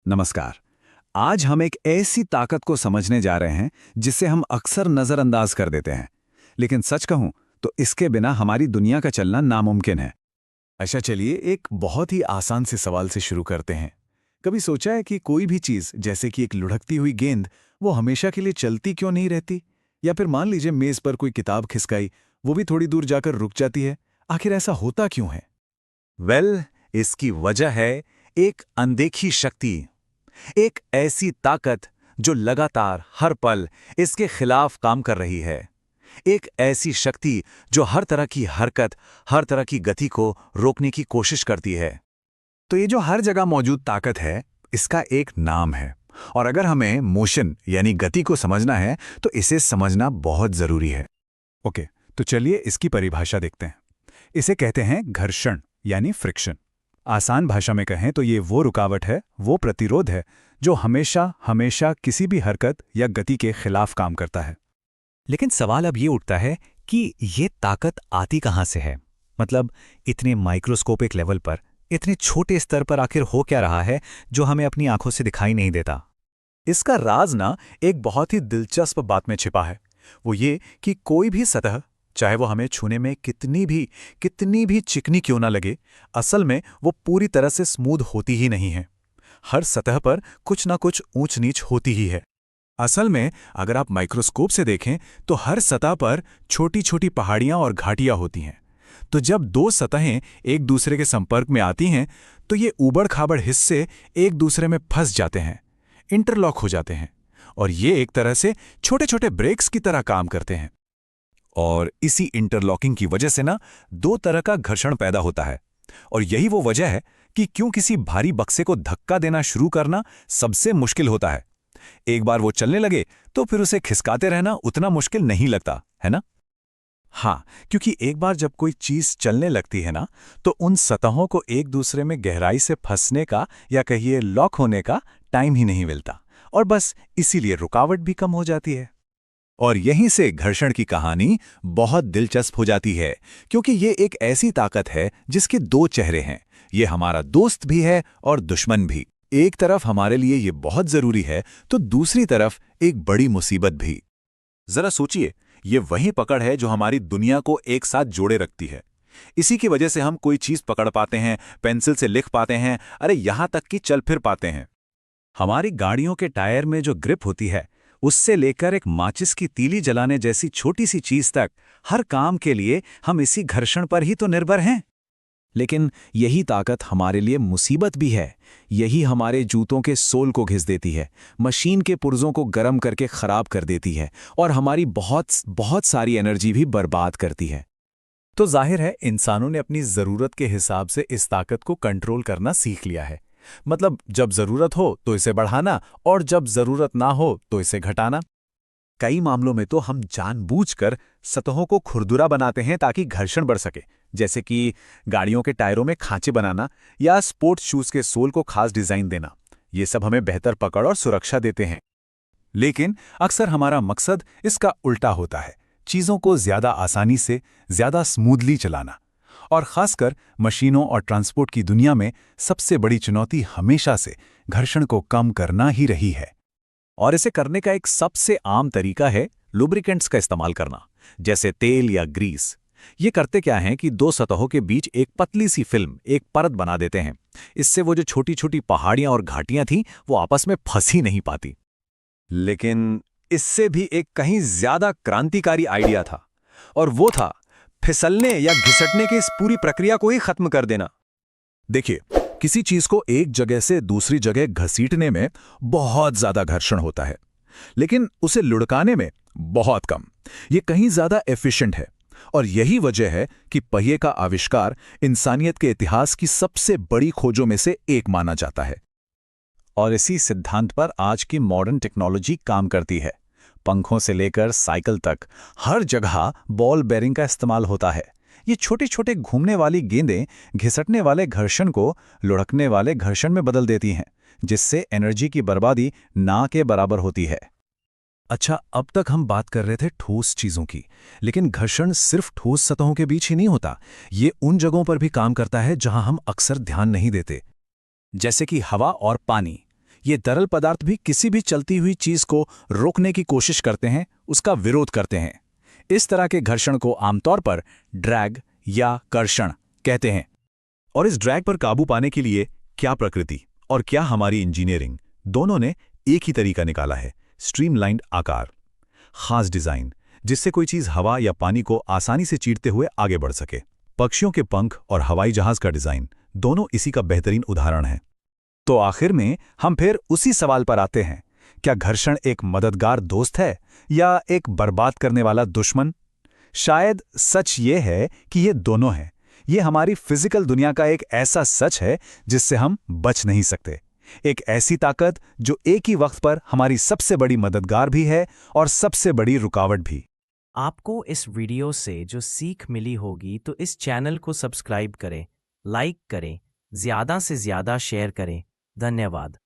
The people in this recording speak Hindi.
नमस्कार। आज हम एक ऐसी ताकत को समझने जा रहे हैं जिसे हम अक्सर नजरअंदाज कर देते हैं, लेकिन सच कहूं तो इसके बिना हमारी दुनिया का चलना नामुमकिन है। अच्छा, चलिए एक बहुत ही आसान से सवाल से शुरू करते हैं। कभी सोचा है कि कोई भी चीज जैसे कि एक लुढ़कती हुई गेंद, वो हमेशा के लिए चलती क्यों नहीं रहती? या फिर मान लीजिए मेज पर कोई किताब खिसकाई, वो भी थोड़ी दूर जाकर रुक जाती है। आखिर ऐसा होता क्यों है? इसकी वजह है एक अनदेखी शक्ति, एक ऐसी ताकत जो लगातार हर पल इसके खिलाफ काम कर रही है। एक ऐसी शक्ति जो हर तरह की हरकत, हर तरह की गति को रोकने की कोशिश करती है। तो ये जो हर जगह मौजूद ताकत है, इसका एक नाम है। और अगर हमें मोशन यानी गति को समझना है तो इसे समझना बहुत जरूरी है। ओके, तो चलिए इसकी परिभाषा देखते हैं। इसे कहते हैं घर्षण यानी फ्रिक्शन। आसान भाषा में कहें तो ये वो रुकावट है, वो प्रतिरोध है जो हमेशा हमेशा किसी भी हरकत या गति के खिलाफ काम करता है। लेकिन सवाल अब ये उठता है कि ये ताकत आती कहाँ से है? मतलब इतने माइक्रोस्कोपिक लेवल पर, इतने छोटे स्तर पर आखिर हो क्या रहा है जो हमें अपनी आंखों से दिखाई नहीं देता? इसका राज ना एक बहुत ही दिलचस्प बात में छिपा है। वो ये कि कोई भी सतह, चाहे वो हमें छूने में कितनी भी चिकनी क्यों ना लगे, असल में वो पूरी तरह से स्मूथ होती ही नहीं है। हर सतह पर कुछ ना कुछ ऊंच नीच होती ही है। असल में अगर आप माइक्रोस्कोप से देखें तो हर सतह पर छोटी छोटी पहाड़ियां और घाटियां होती हैं। तो जब दो सतहें एक दूसरे के संपर्क में आती हैं तो ये ऊबड़-खाबड़ हिस्से एक दूसरे में फंस जाते हैं, इंटरलॉक हो जाते हैं, और ये एक तरह से छोटे छोटे ब्रेक्स की तरह काम करते हैं। और इसी इंटरलॉकिंग की वजह से ना दो तरह का घर्षण पैदा होता है। और यही वो वजह है कि क्यों किसी भारी बक्से को धक्का देना शुरू करना सबसे मुश्किल होता है। एक बार वो चलने लगे तो फिर उसे खिसकाते रहना उतना मुश्किल नहीं लगता, है ना? हाँ, क्योंकि एक बार जब कोई चीज चलने लगती है ना, तो उन सतहों को एक दूसरे में गहराई से फंसने का या कहिए लॉक होने का टाइम ही नहीं मिलता, और बस इसीलिए रुकावट भी कम हो जाती है। और यहीं से घर्षण की कहानी बहुत दिलचस्प हो जाती है, क्योंकि ये एक ऐसी ताकत है जिसके दो चेहरे हैं। ये हमारा दोस्त भी है और दुश्मन भी। एक तरफ हमारे लिए ये बहुत जरूरी है तो दूसरी तरफ एक बड़ी मुसीबत भी। जरा सोचिए, ये वही पकड़ है जो हमारी दुनिया को एक साथ जोड़े रखती है। इसी की वजह से हम कोई चीज पकड़ पाते हैं, पेंसिल से लिख पाते हैं, अरे यहां तक कि चल फिर पाते हैं। हमारी गाड़ियों के टायर में जो ग्रिप होती है, उससे लेकर एक माचिस की तीली जलाने जैसी छोटी सी चीज तक, हर काम के लिए हम इसी घर्षण पर ही तो निर्भर हैं। लेकिन यही ताकत हमारे लिए मुसीबत भी है। यही हमारे जूतों के सोल को घिस देती है, मशीन के पुर्जों को गर्म करके खराब कर देती है, और हमारी बहुत बहुत सारी एनर्जी भी बर्बाद करती है। तो जाहिर है इंसानों ने अपनी जरूरत के हिसाब से इस ताकत को कंट्रोल करना सीख लिया है। मतलब जब जरूरत हो तो इसे बढ़ाना, और जब जरूरत ना हो तो इसे घटाना। कई मामलों में तो हम जानबूझकर सतहों को खुरदुरा बनाते हैं ताकि घर्षण बढ़ सके, जैसे कि गाड़ियों के टायरों में खांचे बनाना या स्पोर्ट्स शूज के सोल को खास डिजाइन देना। ये सब हमें बेहतर पकड़ और सुरक्षा देते हैं। लेकिन अक्सर हमारा मकसद इसका उल्टा होता है, चीजों को ज्यादा आसानी से, ज्यादा स्मूथली चलाना। और खासकर मशीनों और ट्रांसपोर्ट की दुनिया में सबसे बड़ी चुनौती हमेशा से घर्षण को कम करना ही रही है। और इसे करने का एक सबसे आम तरीका है लुब्रिकेंट्स का इस्तेमाल करना, जैसे तेल या ग्रीस। ये करते क्या हैं कि दो सतहों के बीच एक पतली सी फिल्म, एक परत बना देते हैं। इससे वो जो छोटी छोटी पहाड़ियां और घाटियां थीं, वो आपस में फंस ही नहीं पाती। लेकिन इससे भी एक कहीं ज्यादा क्रांतिकारी आइडिया था, और वो था फिसलने या घिसटने की इस पूरी प्रक्रिया को ही खत्म कर देना। देखिए, किसी चीज को एक जगह से दूसरी जगह घसीटने में बहुत ज्यादा घर्षण होता है, लेकिन उसे लुढ़काने में बहुत कम। ये कहीं ज्यादा एफिशिएंट है, और यही वजह है कि पहिए का आविष्कार इंसानियत के इतिहास की सबसे बड़ी खोजों में से एक माना जाता है। और इसी सिद्धांत पर आज की मॉडर्न टेक्नोलॉजी काम करती है। पंखों से लेकर साइकिल तक हर जगह बॉल बेरिंग का इस्तेमाल होता है। ये छोटे छोटे घूमने वाली गेंदें घिसटने वाले घर्षण को लुढ़कने वाले घर्षण में बदल देती हैं, जिससे एनर्जी की बर्बादी ना के बराबर होती है। अच्छा, अब तक हम बात कर रहे थे ठोस चीजों की, लेकिन घर्षण सिर्फ ठोस सतहों के बीच ही नहीं होता। ये उन जगहों पर भी काम करता है जहां हम अक्सर ध्यान नहीं देते, जैसे कि हवा और पानी। ये तरल पदार्थ भी किसी भी चलती हुई चीज को रोकने की कोशिश करते हैं, उसका विरोध करते हैं। इस तरह के घर्षण को आमतौर पर ड्रैग या कर्षण कहते हैं। और इस ड्रैग पर काबू पाने के लिए क्या प्रकृति और क्या हमारी इंजीनियरिंग दोनों ने एक ही तरीका निकाला है, स्ट्रीमलाइंड आकार, खास डिजाइन, जिससे कोई चीज हवा या पानी को आसानी से चीरते हुए आगे बढ़ सके। पक्षियों के पंख और हवाई जहाज का डिजाइन दोनों इसी का बेहतरीन उदाहरण है। तो आखिर में हम फिर उसी सवाल पर आते हैं, क्या घर्षण एक मददगार दोस्त है या एक बर्बाद करने वाला दुश्मन? शायद सच ये है कि ये दोनों हैं। ये हमारी फिजिकल दुनिया का एक ऐसा सच है जिससे हम बच नहीं सकते। एक ऐसी ताकत जो एक ही वक्त पर हमारी सबसे बड़ी मददगार भी है और सबसे बड़ी रुकावट भी। आपको इस वीडियो से जो सीख मिली होगी तो इस चैनल को सब्सक्राइब करें, लाइक करें, ज़्यादा से ज़्यादा शेयर करें। धन्यवाद।